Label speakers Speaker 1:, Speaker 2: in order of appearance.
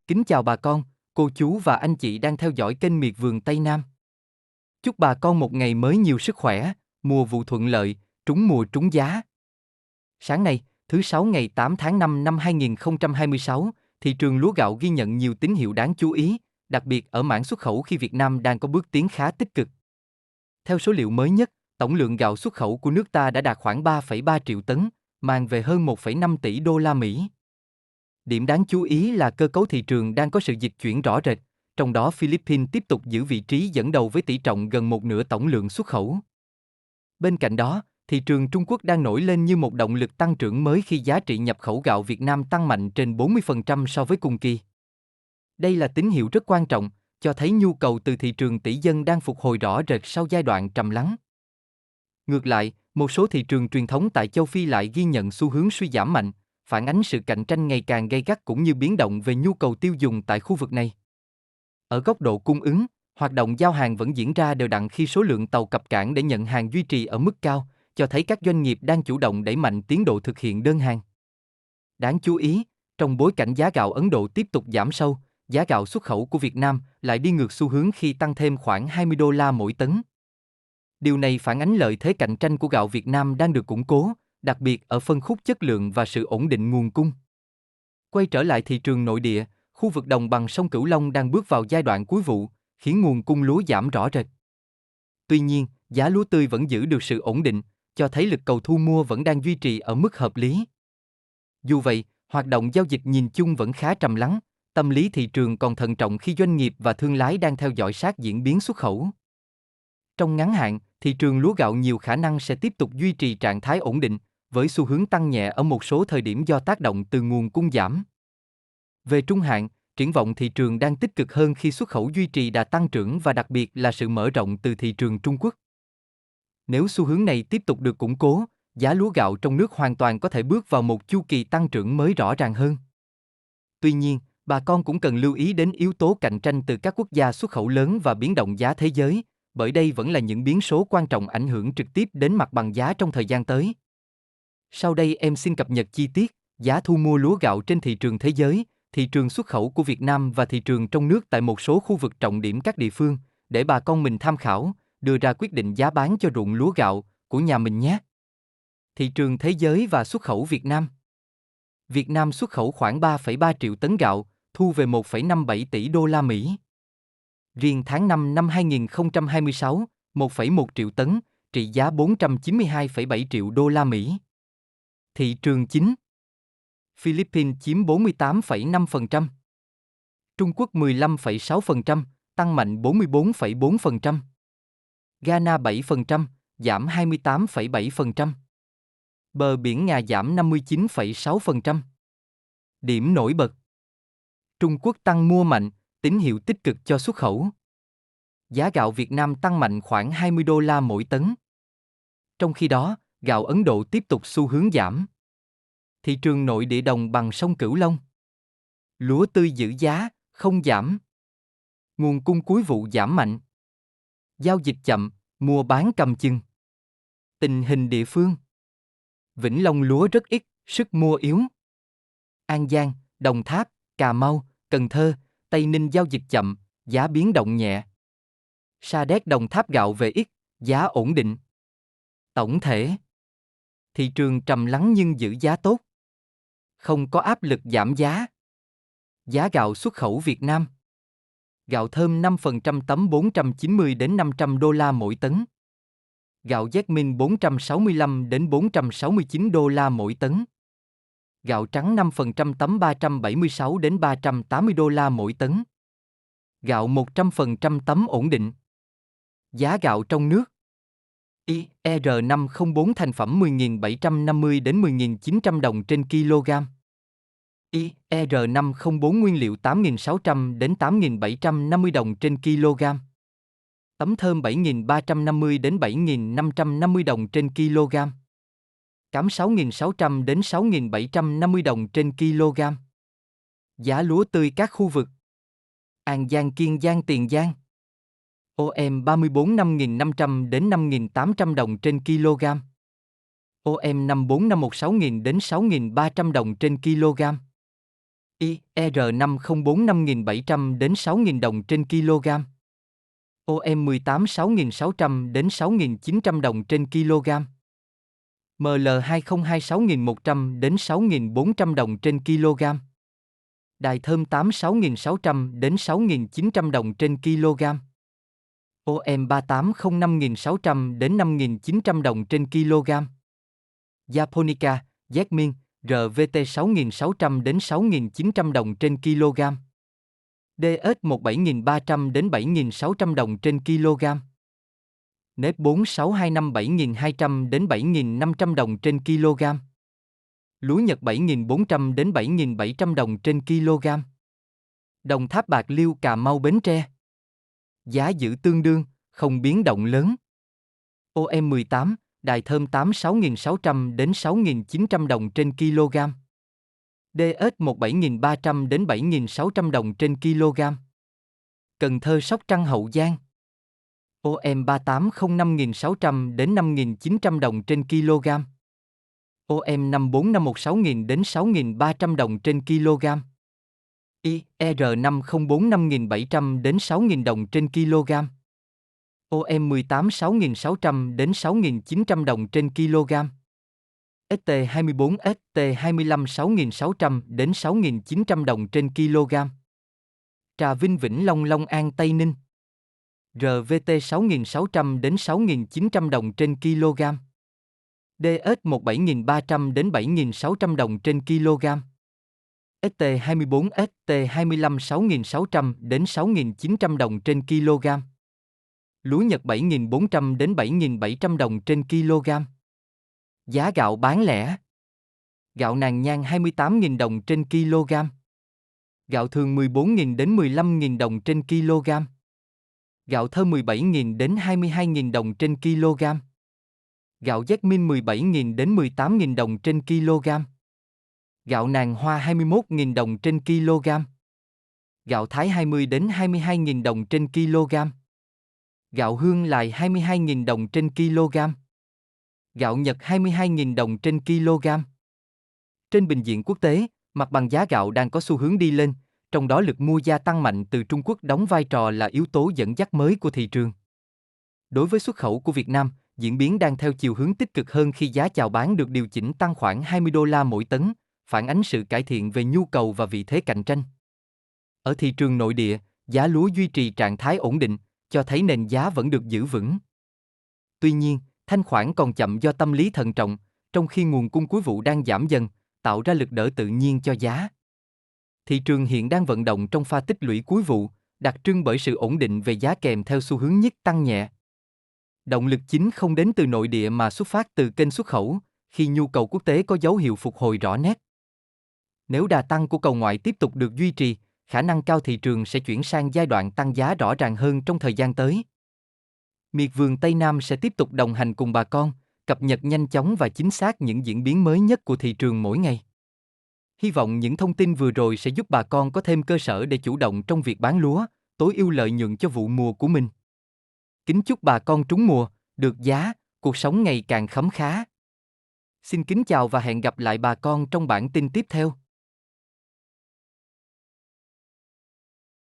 Speaker 1: Kính chào bà con, cô chú và anh chị đang theo dõi kênh Miệt vườn Tây Nam. Chúc bà con một ngày mới nhiều sức khỏe, mùa vụ thuận lợi, trúng mùa trúng giá. Sáng nay, thứ Sáu ngày 8 tháng 5 năm 2026, thị trường lúa gạo ghi nhận nhiều tín hiệu đáng chú ý, đặc biệt ở mảng xuất khẩu khi Việt Nam đang có bước tiến khá tích cực. Theo số liệu mới nhất, tổng lượng gạo xuất khẩu của nước ta đã đạt khoảng 3,3 triệu tấn, mang về hơn 1,5 tỷ đô la Mỹ. Điểm đáng chú ý là cơ cấu thị trường đang có sự dịch chuyển rõ rệt, trong đó Philippines tiếp tục giữ vị trí dẫn đầu với tỷ trọng gần một nửa tổng lượng xuất khẩu. Bên cạnh đó, thị trường Trung Quốc đang nổi lên như một động lực tăng trưởng mới khi giá trị nhập khẩu gạo Việt Nam tăng mạnh trên 40% so với cùng kỳ. Đây là tín hiệu rất quan trọng, cho thấy nhu cầu từ thị trường tỷ dân đang phục hồi rõ rệt sau giai đoạn trầm lắng. Ngược lại, một số thị trường truyền thống tại châu Phi lại ghi nhận xu hướng suy giảm mạnh, phản ánh sự cạnh tranh ngày càng gay gắt cũng như biến động về nhu cầu tiêu dùng tại khu vực này. Ở góc độ cung ứng, hoạt động giao hàng vẫn diễn ra đều đặn khi số lượng tàu cập cảng để nhận hàng duy trì ở mức cao, cho thấy các doanh nghiệp đang chủ động đẩy mạnh tiến độ thực hiện đơn hàng. Đáng chú ý, trong bối cảnh giá gạo Ấn Độ tiếp tục giảm sâu, giá gạo xuất khẩu của Việt Nam lại đi ngược xu hướng khi tăng thêm khoảng 20 đô la mỗi tấn. Điều này phản ánh lợi thế cạnh tranh của gạo Việt Nam đang được củng cố, đặc biệt ở phân khúc chất lượng và sự ổn định nguồn cung. Quay trở lại thị trường nội địa, khu vực đồng bằng sông Cửu Long đang bước vào giai đoạn cuối vụ, khiến nguồn cung lúa giảm rõ rệt. Tuy nhiên, giá lúa tươi vẫn giữ được sự ổn định, cho thấy lực cầu thu mua vẫn đang duy trì ở mức hợp lý. Dù vậy, hoạt động giao dịch nhìn chung vẫn khá trầm lắng, tâm lý thị trường còn thận trọng khi doanh nghiệp và thương lái đang theo dõi sát diễn biến xuất khẩu. Trong ngắn hạn, thị trường lúa gạo nhiều khả năng sẽ tiếp tục duy trì trạng thái ổn định, với xu hướng tăng nhẹ ở một số thời điểm do tác động từ nguồn cung giảm. Về trung hạn, triển vọng thị trường đang tích cực hơn khi xuất khẩu duy trì đà tăng trưởng và đặc biệt là sự mở rộng từ thị trường Trung Quốc. Nếu xu hướng này tiếp tục được củng cố, giá lúa gạo trong nước hoàn toàn có thể bước vào một chu kỳ tăng trưởng mới rõ ràng hơn. Tuy nhiên, bà con cũng cần lưu ý đến yếu tố cạnh tranh từ các quốc gia xuất khẩu lớn và biến động giá thế giới, bởi đây vẫn là những biến số quan trọng ảnh hưởng trực tiếp đến mặt bằng giá trong thời gian tới. Sau đây em xin cập nhật chi tiết giá thu mua lúa gạo trên thị trường thế giới, thị trường xuất khẩu của Việt Nam và thị trường trong nước tại một số khu vực trọng điểm các địa phương, để bà con mình tham khảo, đưa ra quyết định giá bán cho ruộng lúa gạo của nhà mình nhé. Thị trường thế giới và xuất khẩu Việt Nam. Việt Nam xuất khẩu khoảng 3,3 triệu tấn gạo, thu về 1,57 tỷ đô la Mỹ. Riêng tháng 5 năm 2026, 1,1 triệu tấn, trị giá 492,7 triệu đô la Mỹ. Thị trường chính. Philippines chiếm 48,5%. Trung Quốc 15,6%, tăng mạnh 44,4%. Ghana 7%, giảm 28,7%. Bờ biển Nga giảm 59,6%. Điểm nổi bật. Trung Quốc tăng mua mạnh, tín hiệu tích cực cho xuất khẩu. Giá gạo Việt Nam tăng mạnh khoảng 20 đô la mỗi tấn. Trong khi đó, gạo Ấn Độ tiếp tục xu hướng giảm. Thị trường nội địa đồng bằng sông Cửu Long. Lúa tươi giữ giá, không giảm. Nguồn cung cuối vụ giảm mạnh. Giao dịch chậm, mua bán cầm chừng. Tình hình địa phương. Vĩnh Long lúa rất ít, sức mua yếu. An Giang, Đồng Tháp, Cà Mau, Cần Thơ, Tây Ninh giao dịch chậm, giá biến động nhẹ. Sa Đéc Đồng Tháp gạo về ít, giá ổn định. Tổng thể, thị trường trầm lắng nhưng giữ giá tốt. Không có áp lực giảm giá. Giá gạo xuất khẩu Việt Nam. Gạo thơm 5% tấm 490 đến 500 đô la mỗi tấn. Gạo Jasmine 465 đến 469 đô la mỗi tấn. Gạo trắng 5% tấm 376 đến 380 đô la mỗi tấn. Gạo 100% tấm ổn định. Giá gạo trong nước. IR504 thành phẩm 10.750 đến 10.900 đồng trên kg. IR504 nguyên liệu 8.600 đến 8.750 đồng trên kg. Tấm thơm 7.350 đến 7.550 đồng trên kg. Cám 6.600 đến 6.750 đồng trên kg. Giá lúa tươi các khu vực. An Giang, Kiên Giang, Tiền Giang. OM 34 5.500 đến 5.800 đồng trên kg. OM 54 516.000 đến 6.300 đồng trên kg. IR504 5.700 đến 6.000 đồng trên kg. OM18 6.600 đến 6.900 đồng trên kg. ML202 6.100 đến 6.400 đồng trên kg. Đài thơm 8 6.600 đến 6.900 đồng trên kg. OM38 5.600 đến 5.900 đồng trên kg. Japonica, Jasmine, RVT 6.600 đến 6.900 đồng trên kg. DS1 7.300 đến 7.600 đồng trên kg. Nếp 4625 7.200 đến 7.500 đồng trên kg. Lúa Nhật 7.400 đến 7.700 đồng trên kg. Đồng Tháp Bạc Liêu Cà Mau Bến Tre. Giá giữ tương đương, không biến động lớn. OM18, Đài thơm 8 6.600 đến 6.900 đồng trên kg. DS1 7.300 đến 7.600 đồng trên kg. Cần Thơ Sóc Trăng Hậu Giang. OM38 5.600 đến 5.900 đồng trên kg. OM54 6.000 đến 6.300 đồng trên kg. IR504 5.700 đến 6.000 đồng trên kg. OM18 6.600 đến 6.900 đồng trên kg. ST24 ST25 6.600 đến 6.900 đồng trên kg. Trà Vinh Vĩnh Long Long An Tây Ninh. RVT 6.600 đến 6.900 đồng trên kg. DS1 7.300 đến 7.600 đồng trên kg. ST24 ST25 6.600 đến 6.900 đồng trên kg. Lúa Nhật 7.400 đến 7.700 đồng trên kg. Giá gạo bán lẻ. Gạo Nàn Nhang 28.000 đồng trên kg. Gạo thường 14.000 đến 15.000 đồng trên kg. Gạo thơ 17.000 đến 22.000 đồng trên kg. Gạo Jasmine 17.000 đến 18.000 đồng trên kg. Gạo Nàng Hoa 21.000 đồng trên kg. Gạo Thái 20 đến 22.000 đồng trên kg. Gạo Hương Lài 22.000 đồng trên kg. Gạo Nhật 22.000 đồng trên kg. Trên bình diện quốc tế, mặt bằng giá gạo đang có xu hướng đi lên, trong đó lực mua gia tăng mạnh từ Trung Quốc đóng vai trò là yếu tố dẫn dắt mới của thị trường. Đối với xuất khẩu của Việt Nam, diễn biến đang theo chiều hướng tích cực hơn khi giá chào bán được điều chỉnh tăng khoảng 20 đô la mỗi tấn, phản ánh sự cải thiện về nhu cầu và vị thế cạnh tranh. Ở thị trường nội địa, giá lúa duy trì trạng thái ổn định, cho thấy nền giá vẫn được giữ vững. Tuy nhiên, thanh khoản còn chậm do tâm lý thận trọng, trong khi nguồn cung cuối vụ đang giảm dần, tạo ra lực đỡ tự nhiên cho giá. Thị trường hiện đang vận động trong pha tích lũy cuối vụ, đặc trưng bởi sự ổn định về giá kèm theo xu hướng nhích tăng nhẹ. Động lực chính không đến từ nội địa mà xuất phát từ kênh xuất khẩu, khi nhu cầu quốc tế có dấu hiệu phục hồi rõ nét. Nếu đà tăng của cầu ngoại tiếp tục được duy trì, khả năng cao thị trường sẽ chuyển sang giai đoạn tăng giá rõ ràng hơn trong thời gian tới. Miệt vườn Tây Nam sẽ tiếp tục đồng hành cùng bà con, cập nhật nhanh chóng và chính xác những diễn biến mới nhất của thị trường mỗi ngày. Hy vọng những thông tin vừa rồi sẽ giúp bà con có thêm cơ sở để chủ động trong việc bán lúa, tối ưu lợi nhuận cho vụ mùa của mình. Kính chúc bà con trúng mùa, được giá, cuộc sống ngày càng khấm khá. Xin kính chào và hẹn gặp lại bà con trong bản tin tiếp theo.